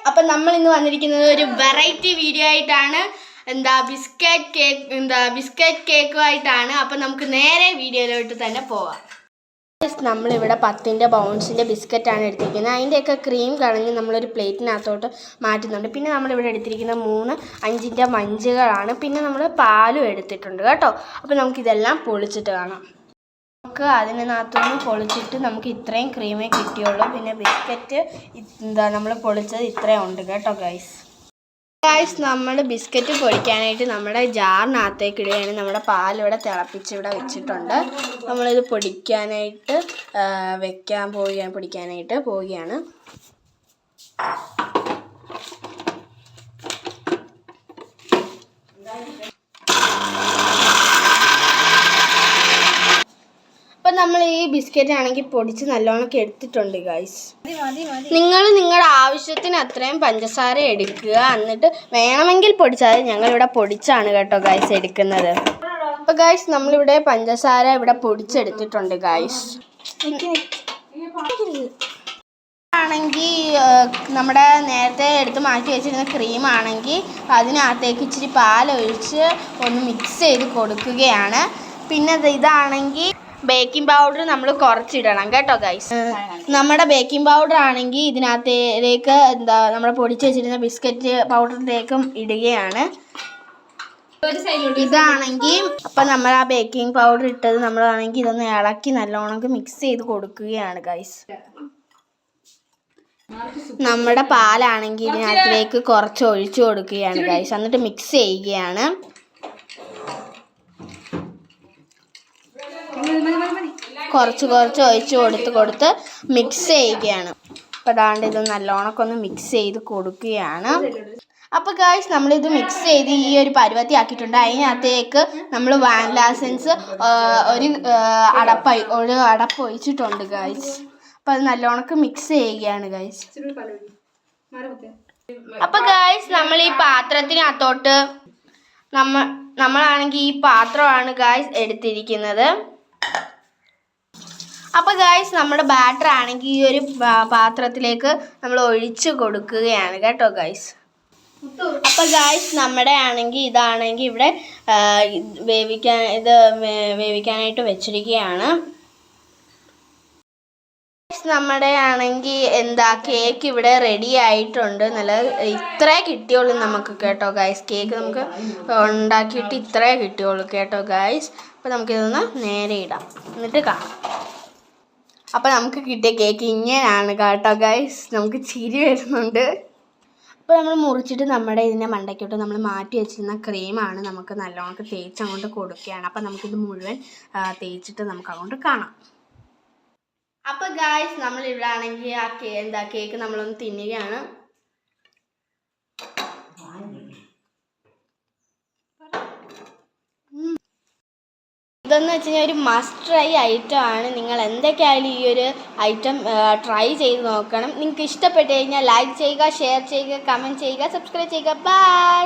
അപ്പം നമ്മൾ ഇന്ന് വന്നിരിക്കുന്നത് ഒരു വെറൈറ്റി വീഡിയോ ആയിട്ടാണ്. ബിസ്ക്കറ്റ് കേക്കുമായിട്ടാണ്. അപ്പം നമുക്ക് നേരെ വീഡിയോയിലോട്ട് തന്നെ പോവാം. നമ്മളിവിടെ 10ൻ്റെ ബൗൺസിൻ്റെ ബിസ്ക്കറ്റാണ് എടുത്തിരിക്കുന്നത്. അതിൻ്റെയൊക്കെ ക്രീം കളഞ്ഞ് നമ്മളൊരു പ്ലേറ്റിനകത്തോട്ട് മാറ്റുന്നുണ്ട്. പിന്നെ നമ്മളിവിടെ എടുത്തിരിക്കുന്ന 3 5ൻ്റെ മഞ്ചുകളാണ്. പിന്നെ നമ്മൾ പാലും എടുത്തിട്ടുണ്ട് കേട്ടോ. അപ്പോൾ നമുക്കിതെല്ലാം പൊളിച്ചിട്ട് കാണാം. നമുക്ക് അതിനകത്തുനിന്ന് പൊളിച്ചിട്ട് നമുക്ക് ഇത്രയും ക്രീമേ കിട്ടിയുള്ളൂ. പിന്നെ ബിസ്ക്കറ്റ് നമ്മൾ പൊളിച്ചത് ഇത്രയും ഉണ്ട് കേട്ടോ ഗൈസ്. നമ്മൾ ബിസ്ക്കറ്റ് പൊടിക്കാനായിട്ട് നമ്മുടെ ജാറിനകത്തേക്ക് ഇടുകയാണ്. നമ്മുടെ പാലിവിടെ തിളപ്പിച്ച് ഇവിടെ വെച്ചിട്ടുണ്ട്. നമ്മളിത് പൊടിക്കാനായിട്ട് പൊടിക്കാനായിട്ട് പോവുകയാണ്. അപ്പം നമ്മൾ ഈ ബിസ്ക്കറ്റ് ആണെങ്കിൽ പൊടിച്ച് നല്ലോണം എടുത്തിട്ടുണ്ട് ഗൈസ്. നിങ്ങൾ നിങ്ങളുടെ ആവശ്യത്തിന് അത്രയും പഞ്ചസാര എടുക്കുക. എന്നിട്ട് വേണമെങ്കിൽ പൊടിച്ചാൽ ഞങ്ങളിവിടെ പൊടിച്ചാണ് കേട്ടോ ഗൈസ് എടുക്കുന്നത്. അപ്പോൾ ഗൈസ് നമ്മളിവിടെ പഞ്ചസാര ഇവിടെ പൊടിച്ചെടുത്തിട്ടുണ്ട് ഗൈസ്. ആണെങ്കിൽ നമ്മുടെ നേരത്തെ എടുത്ത് മാറ്റി വെച്ചിരുന്ന ക്രീമാണെങ്കിൽ അതിനകത്തേക്ക് ഇച്ചിരി പാലൊഴിച്ച് ഒന്ന് മിക്സ് ചെയ്ത് കൊടുക്കുകയാണ്. പിന്നെ ഇതാണെങ്കിൽ ബേക്കിംഗ് പൗഡർ നമ്മൾ കുറച്ചിടണം കേട്ടോ ഗൈസ്. നമ്മുടെ ബേക്കിംഗ് പൗഡർ ആണെങ്കിൽ ഇതിനകത്തേക്ക് നമ്മൾ പൊടിച്ച് വെച്ചിരുന്ന ബിസ്ക്കറ്റ് പൗഡറിലേക്കും ഇടുകയാണ്. ഇതാണെങ്കിൽ അപ്പം നമ്മൾ ആ ബേക്കിംഗ് പൗഡർ ഇട്ടത് നമ്മളാണെങ്കിൽ ഇതൊന്ന് ഇളക്കി നല്ലോണം മിക്സ് ചെയ്ത് കൊടുക്കുകയാണ് ഗൈസ്. നമ്മുടെ പാലാണെങ്കിൽ ഇതിനകത്തേക്ക് കുറച്ച് ഒഴിച്ചു കൊടുക്കുകയാണ് ഗൈസ്. എന്നിട്ട് മിക്സ് ചെയ്യുകയാണ്. കുറച്ച് ഒഴിച്ച് കൊടുത്ത് മിക്സ് ചെയ്യുകയാണ്. അപ്പോൾ അതാണ്ട് ഇത് നല്ലോണമൊക്കെ ഒന്ന് മിക്സ് ചെയ്ത് കൊടുക്കുകയാണ്. അപ്പോൾ ഗൈസ് നമ്മളിത് മിക്സ് ചെയ്ത് ഈ ഒരു പരുവത്തി ആക്കിയിട്ടുണ്ട്. അതിനകത്തേക്ക് നമ്മൾ വാനില എസൻസ് ഒരു അടപ്പ് ഒഴിച്ചിട്ടുണ്ട് ഗൈസ്. അപ്പോൾ അത് നല്ലോണം മിക്സ് ചെയ്യുകയാണ് ഗൈസ്. അപ്പോൾ ഗൈസ് നമ്മൾ ഈ പാത്രത്തിനകത്തോട്ട് നമ്മളാണെങ്കിൽ ഈ പാത്രമാണ് ഗൈസ് എടുത്തിരിക്കുന്നത്. അപ്പോൾ ഗൈസ് നമ്മുടെ ബാറ്റർ ആണെങ്കിൽ ഈ ഒരു പാത്രത്തിലേക്ക് നമ്മൾ ഒഴിച്ച് കൊടുക്കുകയാണ് കേട്ടോ ഗൈസ്. അപ്പോൾ ഗൈസ് നമ്മുടെ ആണെങ്കിൽ ഇതാണെങ്കിൽ ഇവിടെ വേവിക്കാനായിട്ട് വെച്ചിരിക്കുകയാണ്. നമ്മുടെ ആണെങ്കിൽ കേക്ക് ഇവിടെ റെഡി ആയിട്ടുണ്ട്. ഇത്രേ കിട്ടിയുള്ളൂ നമുക്ക് കേട്ടോ ഗൈസ്. കേക്ക് നമുക്ക് ഉണ്ടാക്കിയിട്ട് ഇത്രേ കിട്ടിയുള്ളൂ കേട്ടോ ഗൈസ്. അപ്പോൾ നമുക്കിതൊന്ന് നേരെ ഇടാം, എന്നിട്ട് കാണാം. അപ്പോൾ നമുക്ക് കിട്ടിയ കേക്ക് ഇങ്ങനെയാണ് കേട്ടോ ഗൈസ്. നമുക്ക് ചിരി വരുന്നുണ്ട്. അപ്പോൾ നമ്മൾ മുറിച്ചിട്ട് നമ്മുടെ ഇതിൻ്റെ മണ്ടയ്ക്കോട്ട് നമ്മൾ മാറ്റി വെച്ചിരുന്ന ക്രീമാണ് നമുക്ക് നല്ലോണം തേച്ച് അങ്ങോട്ട് കൊടുക്കുകയാണ്. അപ്പോൾ നമുക്കിത് മുഴുവൻ തേച്ചിട്ട് നമുക്ക് അങ്ങോട്ട് കാണാം. അപ്പോൾ ഗൈസ് നമ്മളിവിടെ ആണെങ്കിൽ ആ കേക്ക് നമ്മളൊന്ന് തിന്നുകയാണ്. ഇതെന്ന് വെച്ച് കഴിഞ്ഞാൽ ഒരു മസ്റ്റ് ട്രൈ ഐറ്റം ആണ്. നിങ്ങൾ എന്തൊക്കെയായാലും ഈ ഒരു ഐറ്റം ട്രൈ ചെയ്ത് നോക്കണം. നിങ്ങൾക്ക് ഇഷ്ടപ്പെട്ട് കഴിഞ്ഞാൽ ലൈക്ക് ചെയ്യുക, ഷെയർ ചെയ്യുക, കമൻറ്റ് ചെയ്യുക, സബ്സ്ക്രൈബ് ചെയ്യുക. ബൈ.